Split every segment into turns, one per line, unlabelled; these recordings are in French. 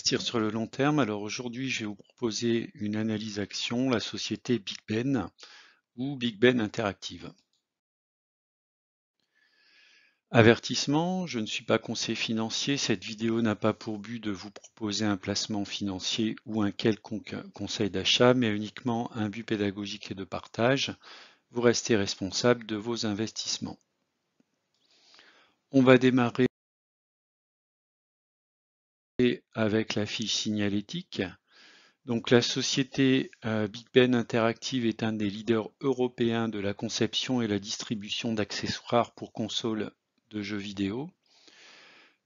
Investir sur le long terme. Alors aujourd'hui, je vais vous proposer une analyse action, la société Big Ben ou Big Ben Interactive. Avertissement, je ne suis pas conseiller financier. Cette vidéo n'a pas pour but de vous proposer un placement financier ou un quelconque conseil d'achat, mais uniquement un but pédagogique et de partage. Vous restez responsable de vos investissements. On va démarrer avec la fiche signalétique. Donc la société Big Ben Interactive est un des leaders européens de la conception et la distribution d'accessoires pour consoles de jeux vidéo.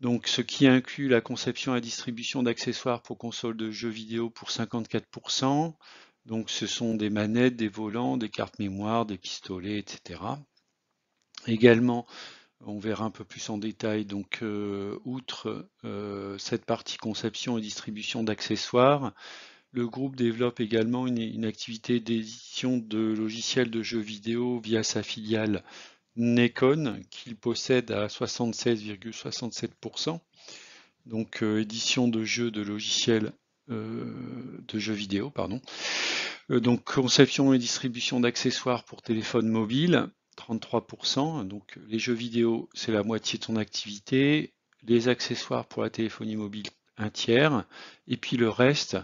Donc ce qui inclut la conception et la distribution d'accessoires pour consoles de jeux vidéo pour 54%. Donc ce sont des manettes, des volants, des cartes mémoire, des pistolets, etc. Également, on verra un peu plus en détail, donc outre cette partie conception et distribution d'accessoires, le groupe développe également une activité d'édition de logiciels de jeux vidéo via sa filiale Nekon, qu'il possède à 76,67%. Donc édition de jeux de logiciels de jeux vidéo, pardon. Donc conception et distribution d'accessoires pour téléphone mobile, 33%. Donc les jeux vidéo, c'est la moitié de son activité. Les accessoires pour la téléphonie mobile, un tiers. Et puis le reste,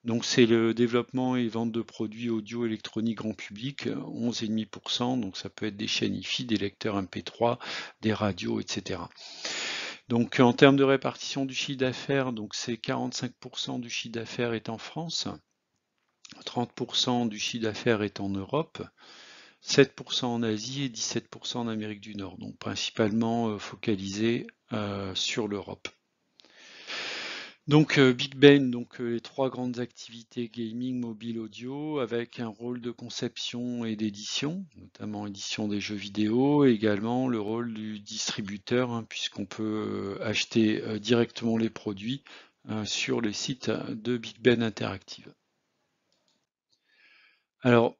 donc c'est le développement et vente de produits audio électroniques grand public, 11,5%. Donc ça peut être des chaînes hi-fi, des lecteurs MP3, des radios, etc. Donc en termes de répartition du chiffre d'affaires, donc c'est 45% du chiffre d'affaires est en France, 30% du chiffre d'affaires est en Europe, 7% en Asie et 17% en Amérique du Nord, donc principalement focalisé sur l'Europe. Donc Big Ben, donc les trois grandes activités gaming, mobile, audio, avec un rôle de conception et d'édition, notamment édition des jeux vidéo, et également le rôle du distributeur, hein, puisqu'on peut acheter directement les produits sur le site de Big Ben Interactive. Alors,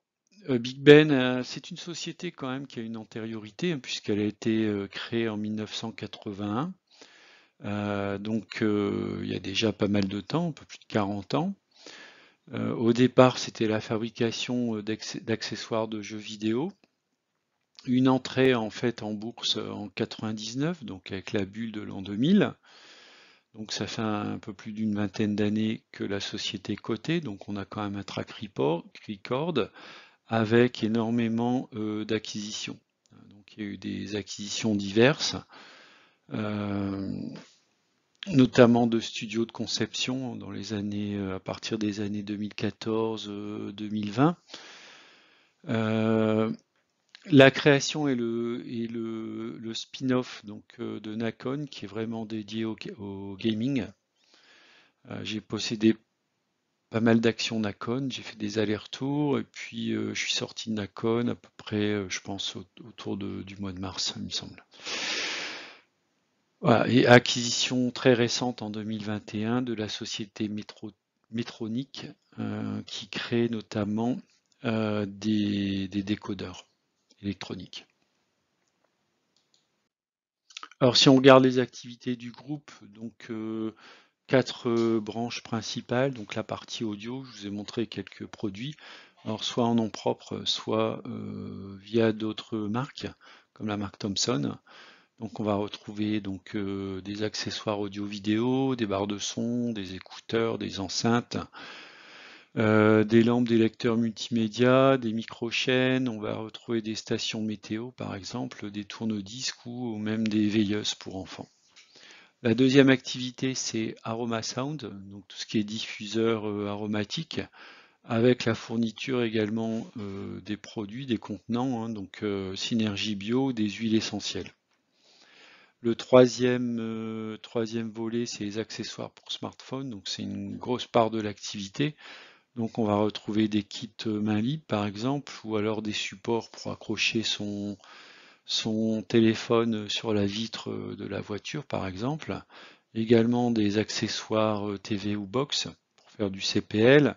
Big Ben, c'est une société quand même qui a une antériorité, hein, puisqu'elle a été créée en 1981. Donc il y a déjà pas mal de temps, un peu plus de 40 ans. Au départ, c'était la fabrication d'accessoires de jeux vidéo. Une entrée en fait en bourse en 99, donc avec la bulle de l'an 2000. Donc ça fait un peu plus d'une vingtaine d'années que la société est cotée, donc on a quand même un track record avec énormément d'acquisitions. Donc il y a eu des acquisitions diverses, notamment de studios de conception dans les années, à partir des années 2014-2020. La création et le spin-off donc, de Nakon qui est vraiment dédié au gaming. J'ai possédé pas mal d'actions Nakon, j'ai fait des allers-retours et puis je suis sorti de Nakon à peu près, je pense, autour du mois de mars, il me semble. Voilà, et acquisition très récente en 2021 de la société Metronic qui crée notamment des décodeurs électroniques. Alors si on regarde les activités du groupe, donc quatre branches principales, donc la partie audio, je vous ai montré quelques produits, alors soit en nom propre, soit via d'autres marques, comme la marque Thomson. Donc on va retrouver donc des accessoires audio-vidéo, des barres de son, des écouteurs, des enceintes, des lampes, des lecteurs multimédia, des micro-chaînes, on va retrouver des stations météo par exemple, des tourne-disques ou même des veilleuses pour enfants. La deuxième activité, c'est Aroma Sound, donc tout ce qui est diffuseur aromatique, avec la fourniture également des produits, des contenants, hein, donc Synergie Bio, des huiles essentielles. Le troisième volet, c'est les accessoires pour smartphone, donc c'est une grosse part de l'activité. Donc on va retrouver des kits main libre par exemple, ou alors des supports pour accrocher son téléphone sur la vitre de la voiture par exemple. Également des accessoires TV ou box pour faire du CPL,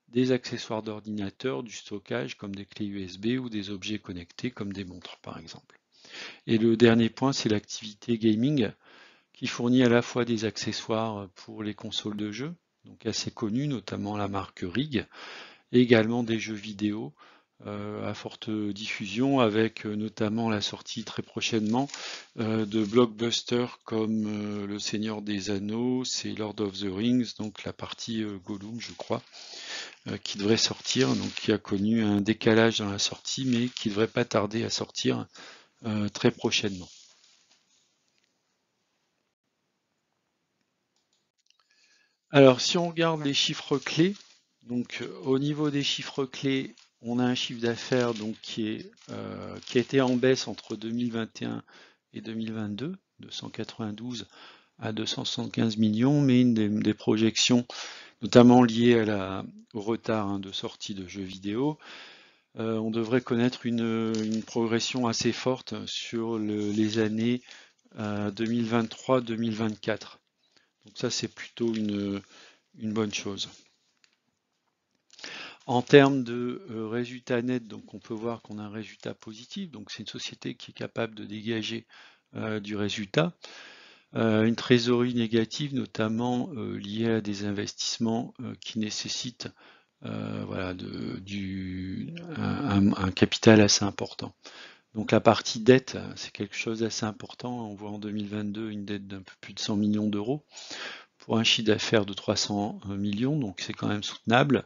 des accessoires d'ordinateur, du stockage comme des clés USB ou des objets connectés comme des montres par exemple. Et le dernier point, c'est l'activité gaming qui fournit à la fois des accessoires pour les consoles de jeux, donc assez connues, notamment la marque RIG, et également des jeux vidéo à forte diffusion, avec notamment la sortie très prochainement de blockbusters comme Le Seigneur des Anneaux, c'est Lord of the Rings, donc la partie Gollum, je crois, qui devrait sortir, donc qui a connu un décalage dans la sortie, mais qui devrait pas tarder à sortir très prochainement. Alors, si on regarde les chiffres clés, donc au niveau des chiffres clés, on a un chiffre d'affaires donc qui a été en baisse entre 2021 et 2022, de 192 à 275 millions, mais des projections, notamment liées au retard de sortie de jeux vidéo, on devrait connaître une progression assez forte sur les années 2023-2024. Donc ça, c'est plutôt une bonne chose. En termes de résultat net, donc on peut voir qu'on a un résultat positif. Donc c'est une société qui est capable de dégager du résultat. Une trésorerie négative, notamment liée à des investissements qui nécessitent voilà, un capital assez important. Donc la partie dette, c'est quelque chose d'assez important. On voit en 2022 une dette d'un peu plus de 100 millions d'euros pour un chiffre d'affaires de 300 millions, donc c'est quand même soutenable.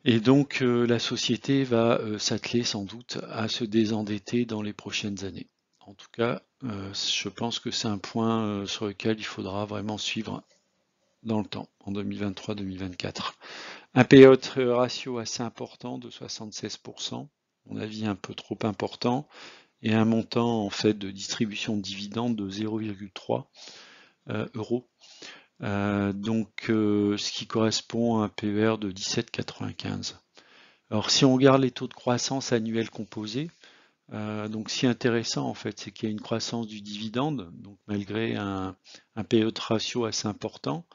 Et donc la société va s'atteler sans doute à se désendetter dans les prochaines années. En tout cas, je pense que c'est un point sur lequel il faudra vraiment suivre dans le temps, en 2023-2024. Un payout ratio assez important de 76%, à mon avis un peu trop important, et un montant en fait de distribution de dividendes de 0,3 euros. Ce qui correspond à un PER de 17,95. Alors si on regarde les taux de croissance annuels composés, donc ce qui est intéressant en fait, c'est qu'il y a une croissance du dividende, donc malgré un payout ratio assez important.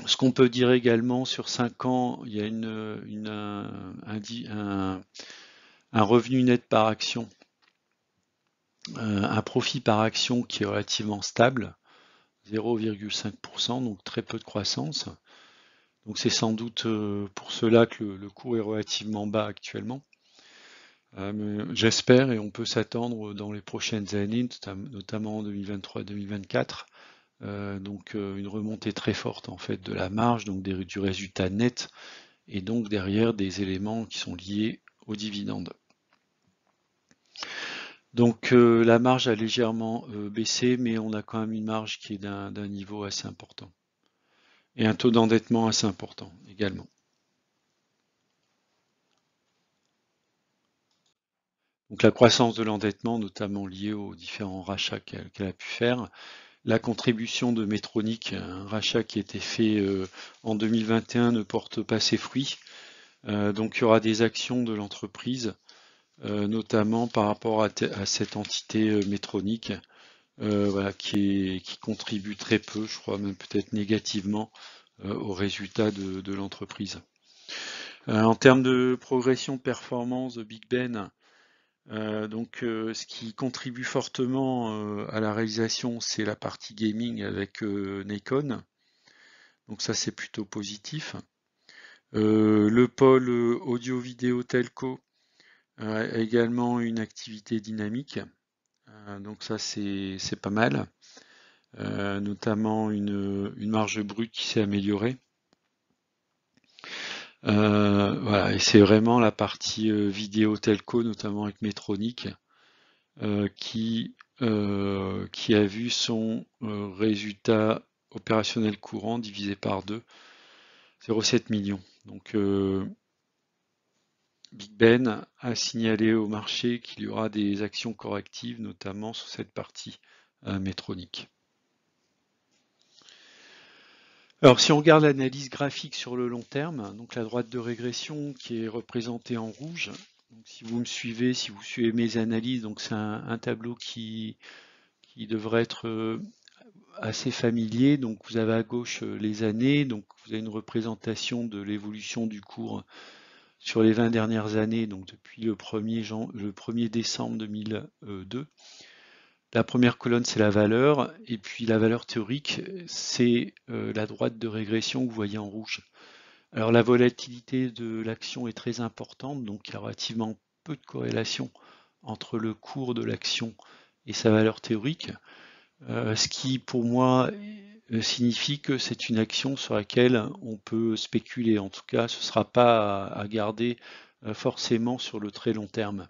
Ce qu'on peut dire également sur 5 ans, il y a un revenu net par action, un profit par action qui est relativement stable, 0,5%, donc très peu de croissance. Donc c'est sans doute pour cela que le cours est relativement bas actuellement. J'espère et on peut s'attendre dans les prochaines années, notamment en 2023-2024, une remontée très forte en fait de la marge, donc du résultat net, et donc derrière des éléments qui sont liés aux dividendes. Donc la marge a légèrement baissé, mais on a quand même une marge qui est d'un niveau assez important. Et un taux d'endettement assez important également. Donc la croissance de l'endettement, notamment liée aux différents rachats qu'elle a pu faire. La contribution de Medtronic, un rachat qui a été fait en 2021, ne porte pas ses fruits. Donc il y aura des actions de l'entreprise, notamment par rapport à cette entité Medtronic, voilà, qui contribue très peu, je crois même peut-être négativement, aux résultats de l'entreprise. En termes de progression de performance de Big Ben, ce qui contribue fortement à la réalisation, c'est la partie gaming avec Nikon. Donc ça, c'est plutôt positif. Le pôle audio-vidéo telco a également une activité dynamique. Donc ça, c'est pas mal. Notamment une marge brute qui s'est améliorée. Voilà, et c'est vraiment la partie vidéo telco, notamment avec Medtronic, qui a vu son résultat opérationnel courant divisé par 2, 0,7 millions. Donc Big Ben a signalé au marché qu'il y aura des actions correctives, notamment sur cette partie Medtronic. Alors si on regarde l'analyse graphique sur le long terme, donc la droite de régression qui est représentée en rouge, donc si vous me suivez, si vous suivez mes analyses, donc c'est un tableau qui devrait être assez familier. Donc vous avez à gauche les années, donc vous avez une représentation de l'évolution du cours sur les 20 dernières années, donc depuis le 1er décembre 2002. La première colonne, c'est la valeur, et puis la valeur théorique, c'est la droite de régression que vous voyez en rouge. Alors la volatilité de l'action est très importante, donc il y a relativement peu de corrélation entre le cours de l'action et sa valeur théorique, ce qui pour moi signifie que c'est une action sur laquelle on peut spéculer. En tout cas, ce ne sera pas à garder forcément sur le très long terme.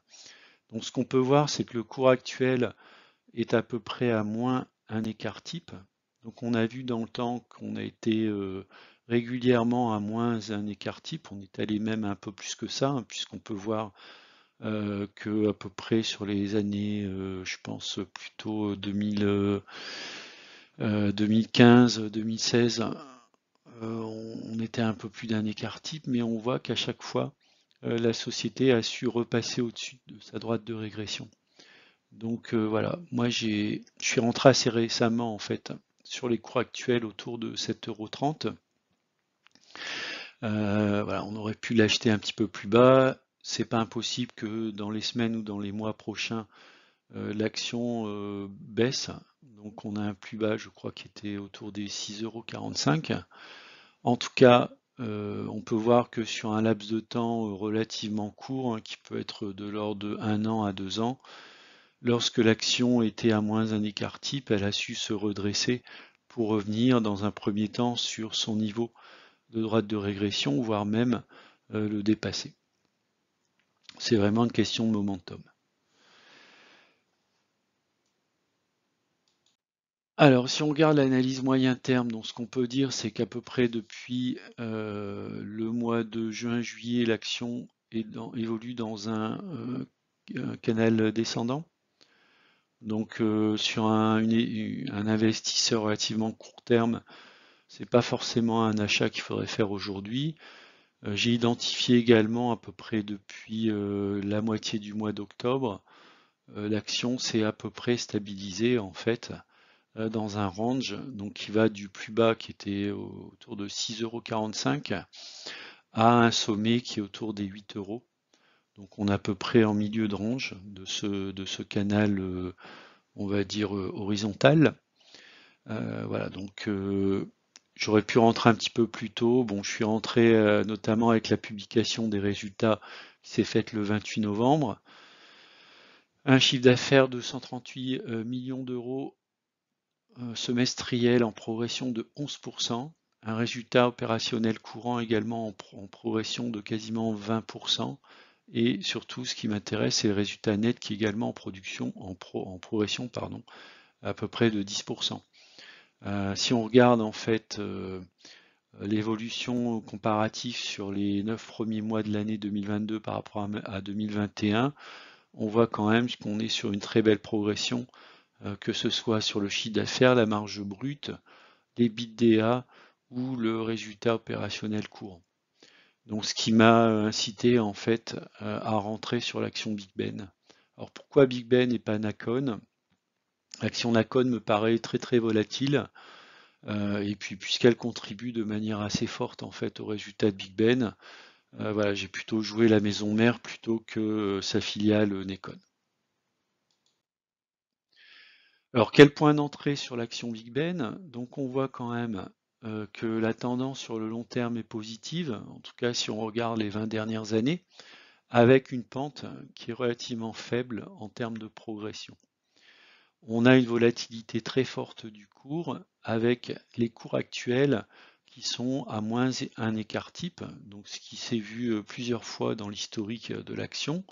Donc ce qu'on peut voir, c'est que le cours actuel est à peu près à moins un écart type. Donc on a vu dans le temps qu'on a été régulièrement à moins un écart type. On est allé même un peu plus que ça, hein, puisqu'on peut voir que à peu près sur les années, je pense plutôt 2015, 2016, on était un peu plus d'un écart type, mais on voit qu'à chaque fois, la société a su repasser au-dessus de sa droite de régression. Donc voilà, moi je suis rentré assez récemment en fait sur les cours actuels autour de 7,30 €. Voilà, on aurait pu l'acheter un petit peu plus bas. C'est pas impossible que dans les semaines ou dans les mois prochains, l'action baisse. Donc on a un plus bas, je crois, qui était autour des 6,45 €. En tout cas, on peut voir que sur un laps de temps relativement court, hein, qui peut être de l'ordre de 1 an à 2 ans, lorsque l'action était à moins un écart type, elle a su se redresser pour revenir dans un premier temps sur son niveau de droite de régression, voire même le dépasser. C'est vraiment une question de momentum. Alors, si on regarde l'analyse moyen terme, donc ce qu'on peut dire, c'est qu'à peu près depuis le mois de juin-juillet, l'action évolue dans un canal descendant. Donc, sur un investisseur relativement court terme, c'est pas forcément un achat qu'il faudrait faire aujourd'hui. J'ai identifié également à peu près depuis la moitié du mois d'octobre, l'action s'est à peu près stabilisée en fait dans un range donc qui va du plus bas qui était autour de 6,45 € à un sommet qui est autour des 8 €. Donc on est à peu près en milieu de range de ce canal, on va dire horizontal. Voilà, donc j'aurais pu rentrer un petit peu plus tôt. Bon, je suis rentré notamment avec la publication des résultats qui s'est faite le 28 novembre. Un chiffre d'affaires de 138 millions d'euros semestriel en progression de 11%. Un résultat opérationnel courant également en progression de quasiment 20%. Et surtout, ce qui m'intéresse, c'est le résultat net qui est également en progression, pardon, à peu près de 10%. Si on regarde en fait l'évolution comparative sur les 9 premiers mois de l'année 2022 par rapport à 2021, on voit quand même qu'on est sur une très belle progression, que ce soit sur le chiffre d'affaires, la marge brute, l'EBITDA ou le résultat opérationnel courant. Donc ce qui m'a incité en fait à rentrer sur l'action Big Ben. Alors pourquoi Big Ben et pas Nakon? L'action Nakon me paraît très très volatile. Et puis puisqu'elle contribue de manière assez forte en fait au résultat de Big Ben, voilà, j'ai plutôt joué la maison mère plutôt que sa filiale Nekon. Alors quel point d'entrée sur l'action Big Ben? Donc on voit quand même que la tendance sur le long terme est positive, en tout cas si on regarde les 20 dernières années, avec une pente qui est relativement faible en termes de progression. On a une volatilité très forte du cours avec les cours actuels qui sont à moins un écart type, donc ce qui s'est vu plusieurs fois dans l'historique de l'action.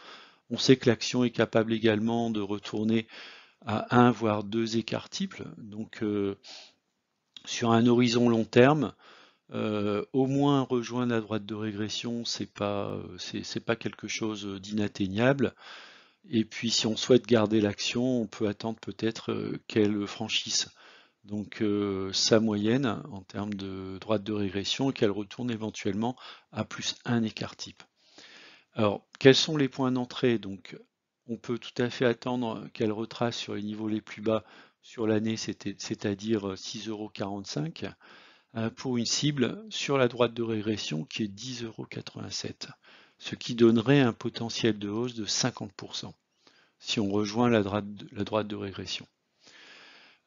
On sait que l'action est capable également de retourner à un voire deux écarts types, donc sur un horizon long terme, au moins rejoindre la droite de régression, c'est pas quelque chose d'inatteignable. Et puis si on souhaite garder l'action, on peut attendre peut-être qu'elle franchisse donc sa moyenne en termes de droite de régression et qu'elle retourne éventuellement à plus un écart type. Alors, quels sont les points d'entrée? Donc, on peut tout à fait attendre qu'elle retrace sur les niveaux les plus bas sur l'année, c'est-à-dire 6,45 € pour une cible sur la droite de régression qui est 10,87 €. ce qui donnerait un potentiel de hausse de 50% si on rejoint la droite de régression.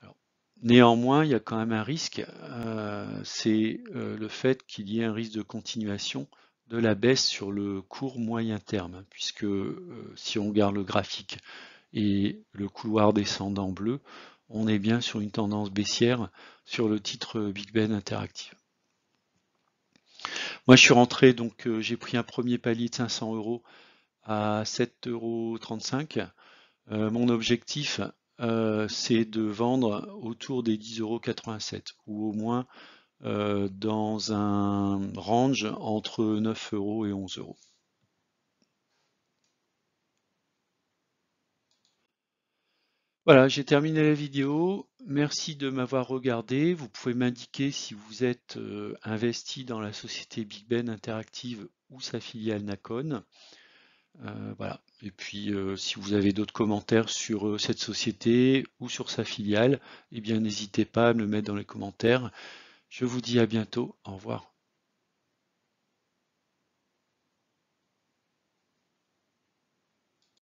Alors, néanmoins, il y a quand même un risque, c'est le fait qu'il y ait un risque de continuation de la baisse sur le court moyen terme, puisque si on regarde le graphique et le couloir descendant bleu, on est bien sur une tendance baissière sur le titre BigBen Interactive. Moi, je suis rentré, donc j'ai pris un premier palier de 500 € à 7,35 €. Mon objectif, c'est de vendre autour des 10,87 € ou au moins dans un range entre 9 € et 11 €. Voilà, j'ai terminé la vidéo. Merci de m'avoir regardé. Vous pouvez m'indiquer si vous êtes investi dans la société BigBen Interactive ou sa filiale Nacon. Voilà. Et puis, si vous avez d'autres commentaires sur cette société ou sur sa filiale, eh bien, n'hésitez pas à me le mettre dans les commentaires. Je vous dis à bientôt. Au revoir.